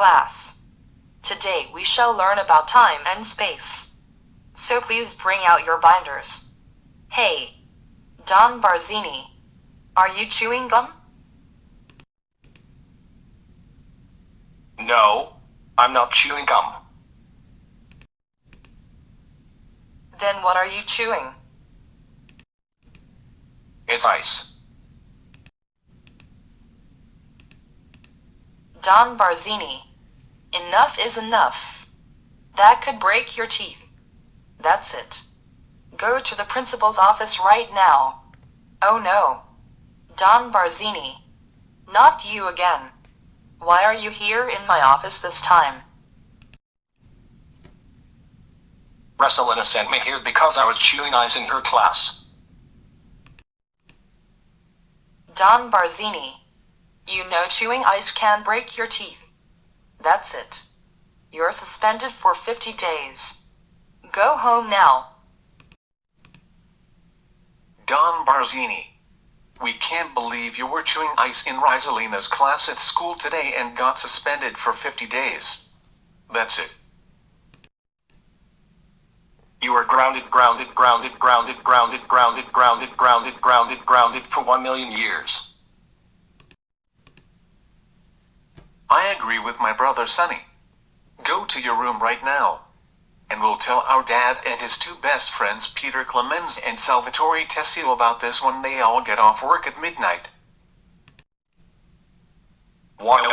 class. Today we shall learn about time and space. So please bring out your binders. Hey, Don Barzini, are you chewing gum? No, I'm not chewing gum. Then what are you chewing? It's ice. Don Barzini, enough is enough. That could break your teeth. That's it. Go to the principal's office right now. Oh no. Don Barzini. Not you again. Why are you here in my office this time? Rosalina sent me here because I was chewing ice in her class. Don Barzini. You know chewing ice can break your teeth. That's it. You're suspended for 50 days. Go home now. Don Barzini. We can't believe you were chewing ice in Rosalina's class at school today and got suspended for 50 days. That's it. You are grounded for 1 million years. I agree with my brother Sonny. Go to your room right now. And we'll tell our dad and his two best friends Peter Clemens and Salvatore Tessio about this when they all get off work at midnight. What?